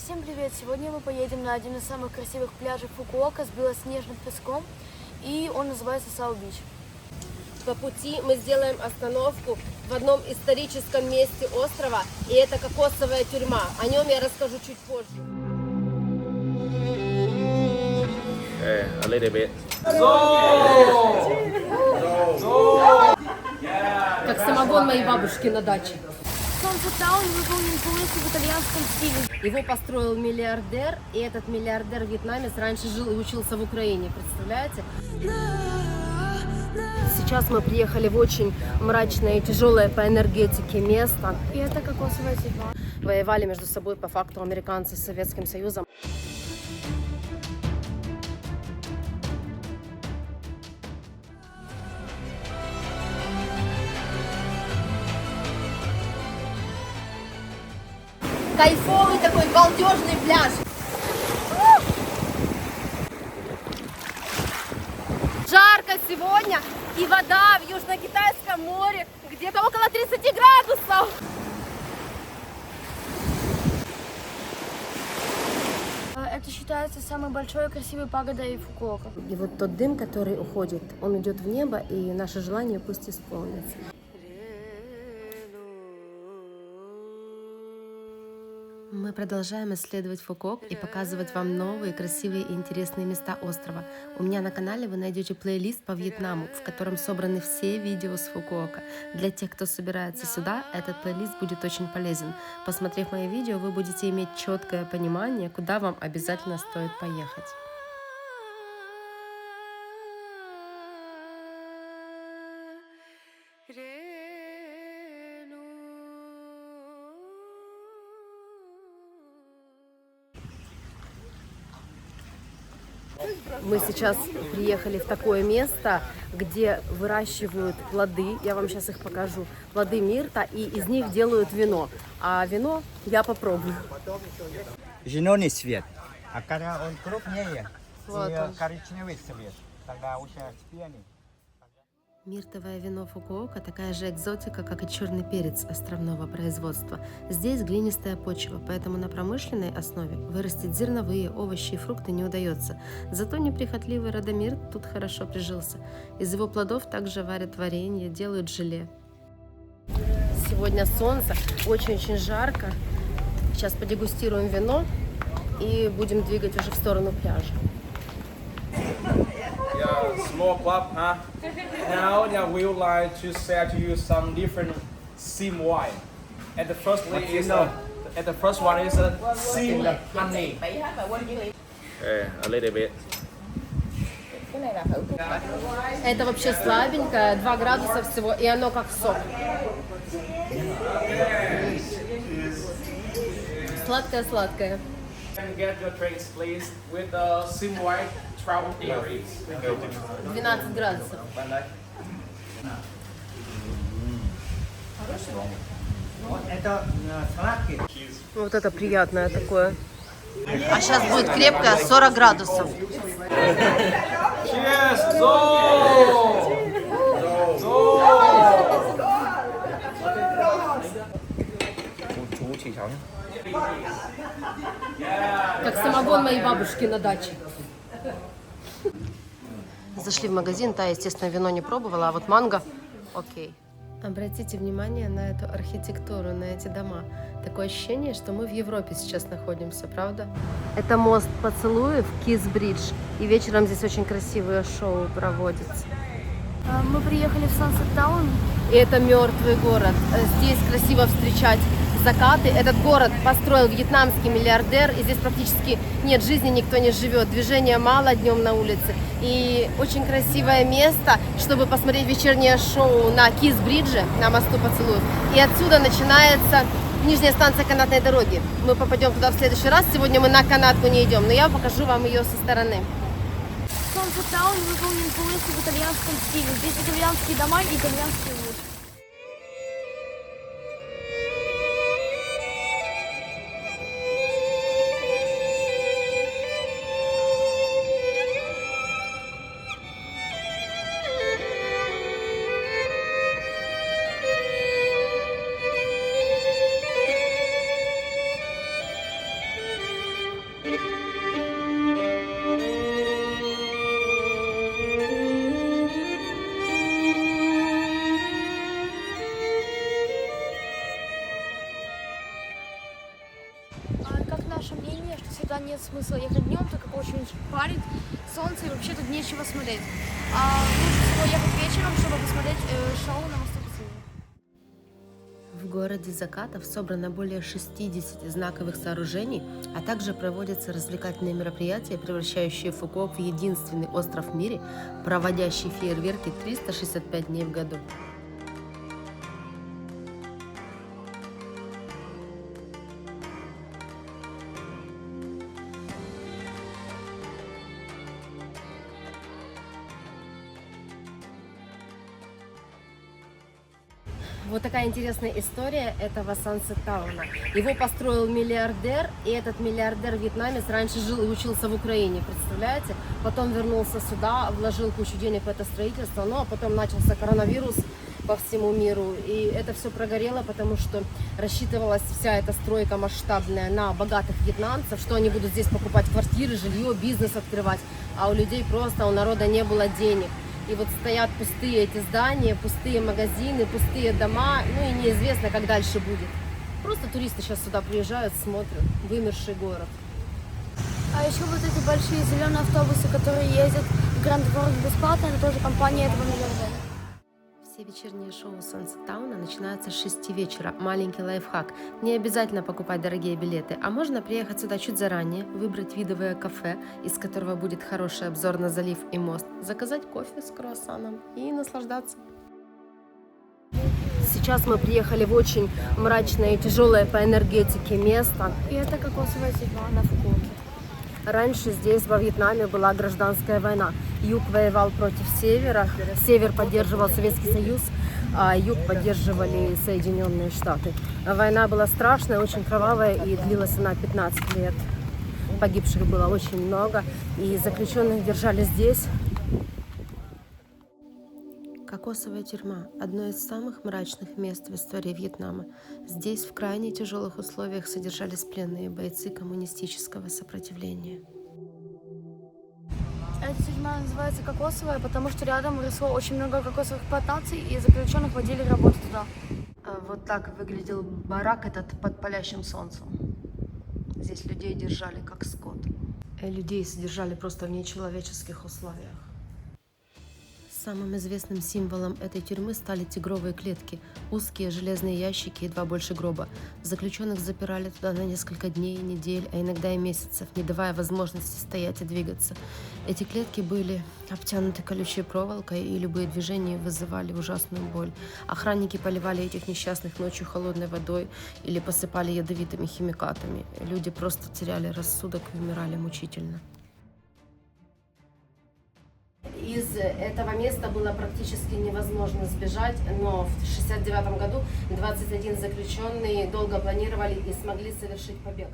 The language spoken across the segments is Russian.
Всем привет! Сегодня мы поедем на один из самых красивых пляжей Фукуока с белоснежным песком, и он называется Сау-Бич. По пути мы сделаем остановку в одном историческом месте острова, и это кокосовая тюрьма. О нем я расскажу чуть позже. A little bit. Как самогон моей бабушки на даче. Sunset Town выполнен полностью в итальянском стиле. Его построил миллиардер, и этот миллиардер вьетнамец раньше жил и учился в Украине, представляете? Сейчас мы приехали в очень мрачное и тяжелое по энергетике место. И это кокосовая тюрьма. Воевали между собой по факту американцы с Советским Союзом. Кайфовый такой балдежный пляж. Жарко сегодня, и вода в Южно-Китайском море где-то около 30 градусов. Это считается самой большой и красивой пагодой Фукуока. И вот тот дым, который уходит, он идет в небо, и наше желание пусть исполнится. Мы продолжаем исследовать Фукуок и показывать вам новые, красивые и интересные места острова. У меня на канале вы найдете плейлист по Вьетнаму, в котором собраны все видео с Фукуока. Для тех, кто собирается сюда, этот плейлист будет очень полезен. Посмотрев мои видео, вы будете иметь четкое понимание, куда вам обязательно стоит поехать. Мы сейчас приехали в такое место, где выращивают плоды. Я вам сейчас их покажу. Плоды мирта, и из них делают вино. А вино я попробую. Зеленый цвет. А когда он крупнее, Вот и он. коричневый цвет, тогда уже спелый. Миртовое вино Фукуока такая же экзотика, как и черный перец островного производства. Здесь глинистая почва, поэтому на промышленной основе вырастить зерновые, овощи и фрукты не удается. Зато неприхотливый родомирт тут хорошо прижился. Из его плодов также варят варенье, делают желе. Сегодня солнце, очень-очень жарко. Сейчас подегустируем вино и будем двигать уже в сторону пляжа. Yeah, small club, huh? Now, we would like to share to you some different sim wine. And the first one is sim honey. A little bit. Это вообще слабенькое, 2 градуса всего, и оно как сок. Сладкое-сладкое. Can get your drinks, please, with the sim wine 12 degrees. 12 градусов. Это сладкий. Вот это приятное такое. А сейчас будет крепкое 40 градусов. Cheers! Zo! Chú chỉ cháu nhé. Как самогон моей бабушки на даче. Зашли в магазин, та, естественно, вино не пробовала, а вот манго окей. Обратите внимание на эту архитектуру, на эти дома. Такое ощущение, что мы в Европе сейчас находимся, правда? Это мост поцелуев, Кис-Бридж. И вечером здесь очень красивые шоу проводятся. Мы приехали в Sunset Town. И это мертвый город. Здесь красиво встречать закаты. Этот город построил вьетнамский миллиардер, и здесь практически нет жизни, никто не живет. Движения мало днем на улице. И очень красивое место, чтобы посмотреть вечернее шоу на Кис-Бридже, на мосту поцелуев. И отсюда начинается нижняя станция канатной дороги. Мы попадем туда в следующий раз. Сегодня мы на канатку не идем, но я покажу вам ее со стороны. Sunset Town выполнен полностью в итальянском стиле. Здесь итальянские дома и итальянские улицы. наше мнение, что сюда нет смысла ехать днем, так как очень парит солнце и вообще тут нечего смотреть. А лучше всего ехать вечером, чтобы посмотреть шоу на мосту Красивого. В городе Закатов собрано более 60 знаковых сооружений, а также проводятся развлекательные мероприятия, превращающие Фукуоку в единственный остров в мире, проводящий фейерверки 365 дней в году. Вот такая интересная история этого Sunset Town. Его построил миллиардер, и этот миллиардер-вьетнамец раньше жил и учился в Украине, представляете? Потом вернулся сюда, вложил кучу денег в это строительство, ну а потом начался коронавирус по всему миру, и это все прогорело, потому что рассчитывалась вся эта стройка масштабная на богатых вьетнамцев, что они будут здесь покупать квартиры, жилье, бизнес открывать, а у людей просто, у народа не было денег. И вот стоят пустые эти здания, пустые магазины, пустые дома, ну и неизвестно, как дальше будет. Просто туристы сейчас сюда приезжают, смотрят, вымерший город. А еще вот эти большие зеленые автобусы, которые ездят в Гранд-Ворк бесплатно, это тоже компания этого миллиардера. Все вечерние шоу Sunset Town начинаются с 6 вечера. Маленький лайфхак. Не обязательно покупать дорогие билеты, а можно приехать сюда чуть заранее, выбрать видовое кафе, из которого будет хороший обзор на залив и мост, заказать кофе с круассаном и наслаждаться. Сейчас мы приехали в очень мрачное и тяжелое по энергетике место. И это кокосовая тюрьма на Фукуоке. Раньше здесь во Вьетнаме была гражданская война. Юг воевал против севера, север поддерживал Советский Союз, а юг поддерживали Соединенные Штаты. Война была страшная, очень кровавая и длилась она 15 лет. Погибших было очень много, и заключенных держали здесь. Кокосовая тюрьма – одно из самых мрачных мест в истории Вьетнама. Здесь в крайне тяжелых условиях содержались пленные бойцы коммунистического сопротивления. Эта тюрьма называется кокосовая, потому что рядом росло очень много кокосовых плантаций, и заключенных водили работать туда. Вот так выглядел барак этот под палящим солнцем. Здесь людей держали как скот. Людей содержали просто в нечеловеческих условиях. Самым известным символом этой тюрьмы стали тигровые клетки, узкие железные ящики, едва больше гроба. Заключенных запирали туда на несколько дней, недель, а иногда и месяцев, не давая возможности стоять и двигаться. Эти клетки были обтянуты колючей проволокой, и любые движения вызывали ужасную боль. Охранники поливали этих несчастных ночью холодной водой или посыпали ядовитыми химикатами. Люди просто теряли рассудок и умирали мучительно. Из этого места было практически невозможно сбежать, но в 1969 году 21 заключенные долго планировали и смогли совершить побег.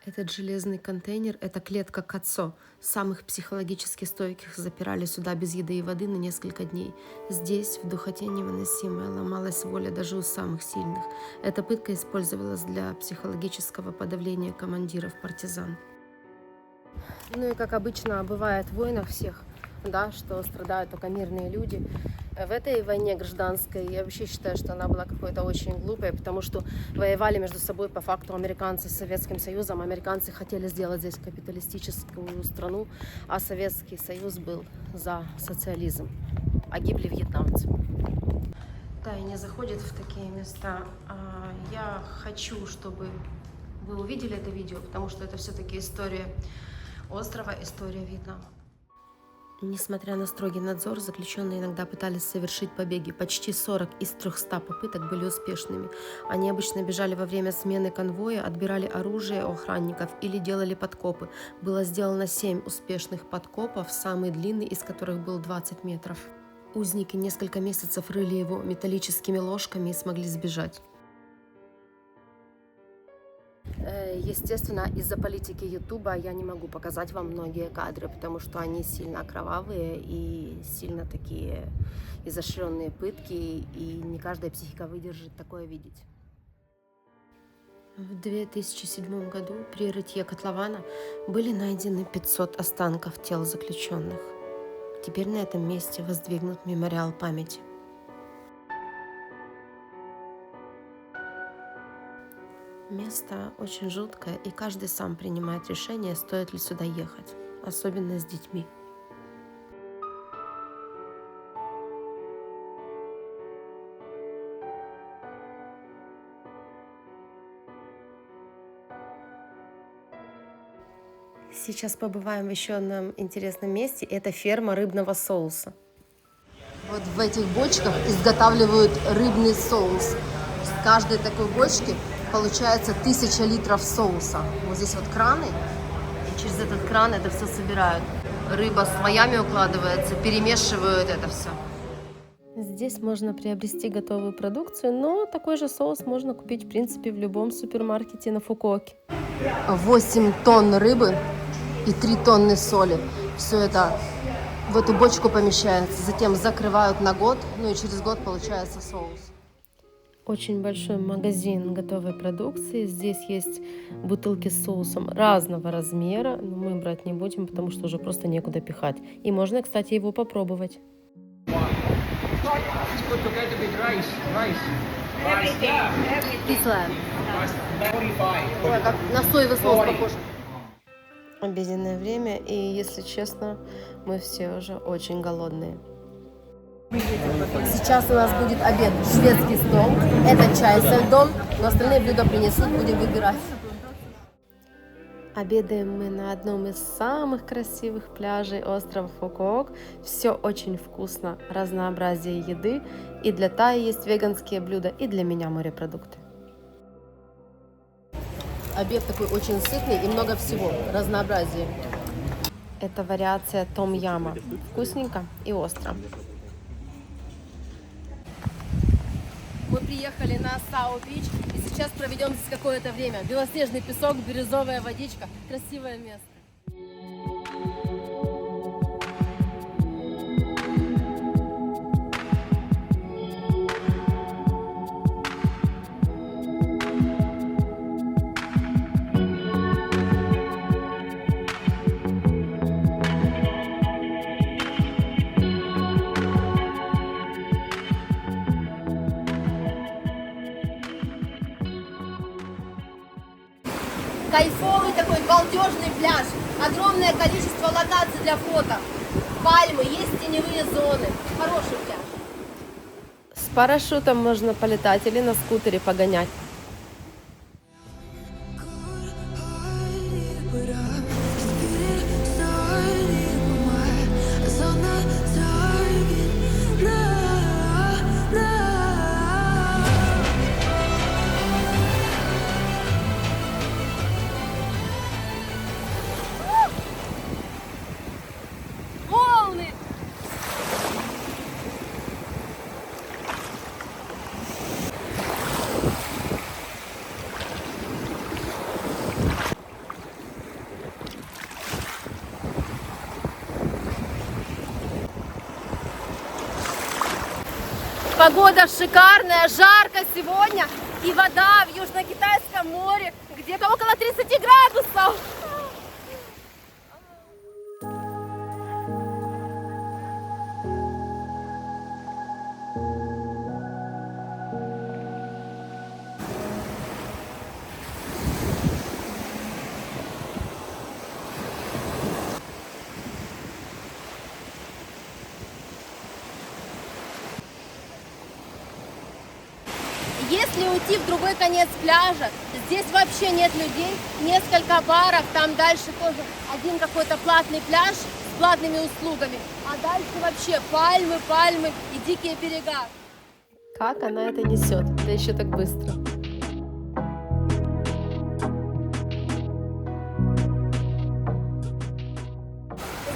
Этот железный контейнер – это клетка Кацо. Самых психологически стойких запирали сюда без еды и воды на несколько дней. Здесь в духоте невыносимая ломалась воля даже у самых сильных. Эта пытка использовалась для психологического подавления командиров партизан. Ну и как обычно бывает в войнах всех, да, что страдают только мирные люди. В этой войне гражданской я вообще считаю, что она была какой-то очень глупой, потому что воевали между собой по факту американцы с Советским Союзом. Американцы хотели сделать здесь капиталистическую страну, а Советский Союз был за социализм. А гибли вьетнамцы. Да, и не заходят в такие места. Я хочу, чтобы вы увидели это видео, потому что это все-таки история острова, история Вьетнама. Несмотря на строгий надзор, заключенные иногда пытались совершить побеги. Почти 40 из 300 попыток были успешными. Они обычно бежали во время смены конвоя, отбирали оружие у охранников или делали подкопы. Было сделано 7 успешных подкопов, самый длинный из которых был 20 метров. Узники несколько месяцев рыли его металлическими ложками и смогли сбежать. Естественно, из-за политики Ютуба я не могу показать вам многие кадры, потому что они сильно кровавые и сильно такие изощренные пытки, и не каждая психика выдержит такое видеть. В 2007 году при рытье котлована были найдены 500 останков тел заключенных. Теперь на этом месте воздвигнут мемориал памяти. Место очень жуткое, и каждый сам принимает решение, стоит ли сюда ехать, особенно с детьми. Сейчас побываем в еще одном интересном месте. Это ферма рыбного соуса. Вот в этих бочках изготавливают рыбный соус. С каждой такой бочки получается 1000 литров соуса. Вот здесь вот краны, и через этот кран это все собирают. Рыба слоями укладывается, перемешивают это все. Здесь можно приобрести готовую продукцию, но такой же соус можно купить, в принципе, в любом супермаркете на Фукуоке. 8 тонн рыбы и 3 тонны соли. Все это в эту бочку помещается, затем закрывают на год, ну и через год получается соус. Очень большой магазин готовой продукции. Здесь есть бутылки с соусом разного размера, но мы брать не будем, потому что уже просто некуда пихать. И можно, кстати, его попробовать. Кислая. Ой, как на соевый соус похож. Обеденное время, и, если честно, мы все уже очень голодные. Сейчас у нас будет обед, шведский стол. Это чай со льдом, но остальные блюда принесут, будем выбирать. Обедаем мы на одном из самых красивых пляжей острова Фукуок. Все очень вкусно, разнообразие еды. И для Таи есть веганские блюда, и для меня морепродукты. Обед такой очень сытный и много всего, разнообразие. Это вариация том-яма. Вкусненько и остро. Мы приехали на Сау-Бич и сейчас проведем здесь какое-то время. Белоснежный песок, бирюзовая водичка. Красивое место. Кайфовый такой балдежный пляж. Огромное количество локаций для фото. Пальмы, есть теневые зоны. Хороший пляж. С парашютом можно полетать или на скутере погонять. Погода шикарная, жарко сегодня. И вода в Южно-Китайском море где-то около 30 градусов. Если уйти в другой конец пляжа, здесь вообще нет людей, несколько баров, там дальше тоже один какой-то платный пляж с платными услугами, а дальше вообще пальмы, пальмы и дикие берега. Как она это несет, да еще так быстро.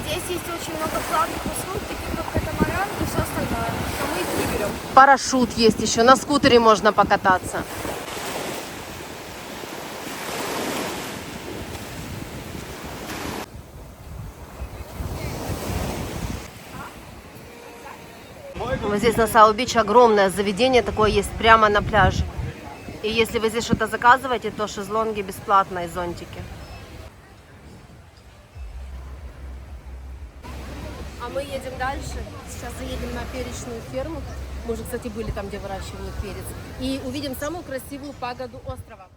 Здесь есть очень много платных услуг, таких как катамаран и все остальное. Но мы их не берем. Парашют есть еще, на скутере можно покататься. Вот здесь на Сау-Бич огромное заведение такое есть прямо на пляже. И если вы здесь что-то заказываете, то шезлонги бесплатно и зонтики. А мы едем дальше. Сейчас заедем на перечную ферму. Мы уже, кстати, были там, где выращивают перец. И увидим самую красивую пагоду острова.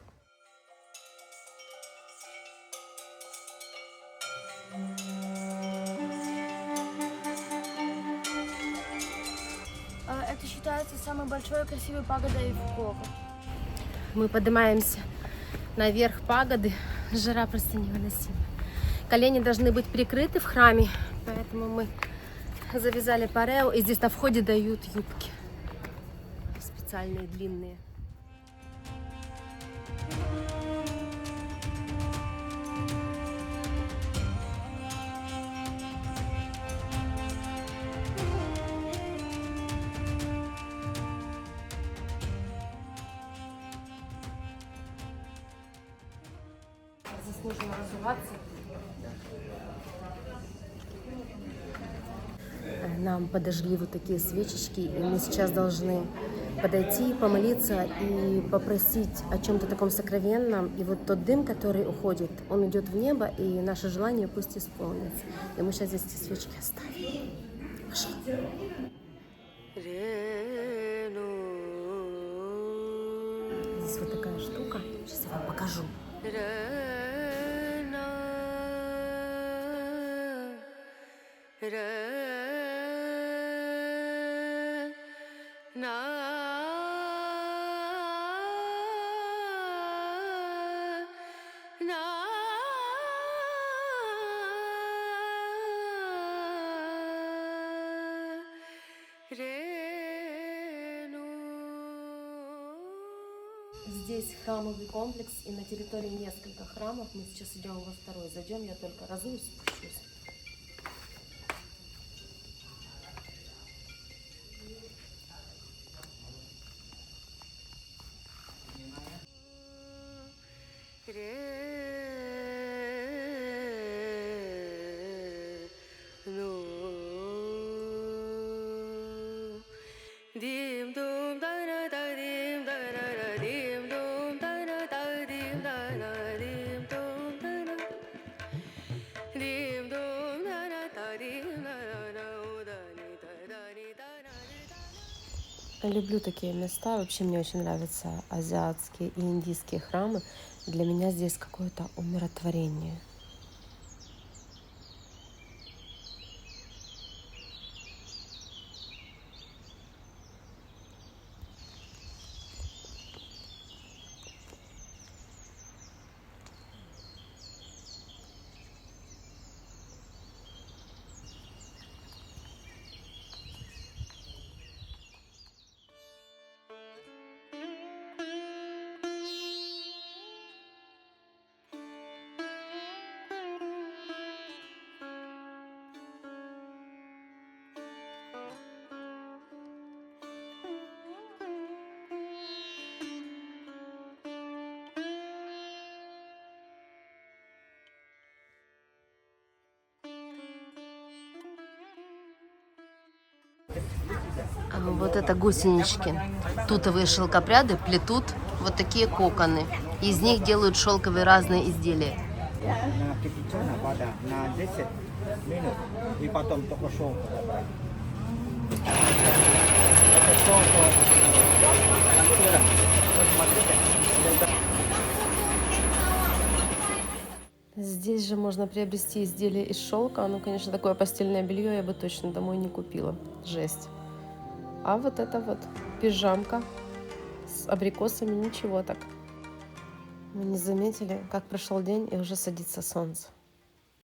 считается самой большой и красивой пагодой Фукуока. Мы поднимаемся наверх пагоды. Жара просто невыносима. Колени должны быть прикрыты в храме, поэтому мы завязали парео. И здесь на входе дают юбки. Специальные, длинные. Здесь нужно разуваться. Нам подожгли вот такие свечечки, и мы сейчас должны подойти, помолиться и попросить о чем-то таком сокровенном. И вот тот дым, который уходит, он идет в небо, и наше желание пусть исполнится. И мы сейчас здесь эти свечки оставим. Пошли. Здесь вот такая штука. Сейчас я вам покажу. Здесь храмовый комплекс, и на территории несколько храмов. Мы сейчас идем во второй. Зайдем, я только разуюсь, спущусь. Люблю такие места. Вообще мне очень нравятся азиатские и индийские храмы. Для меня здесь какое-то умиротворение. Вот это гусенички. Тутовые шелкопряды плетут вот такие коконы. Из них делают шелковые разные изделия. На вода на 10 минут. И потом только шелк. Здесь же можно приобрести изделия из шелка. Ну, конечно, такое постельное белье я бы точно домой не купила. Жесть. А вот это вот пижамка с абрикосами, ничего так. Мы не заметили, как прошел день, и уже садится солнце.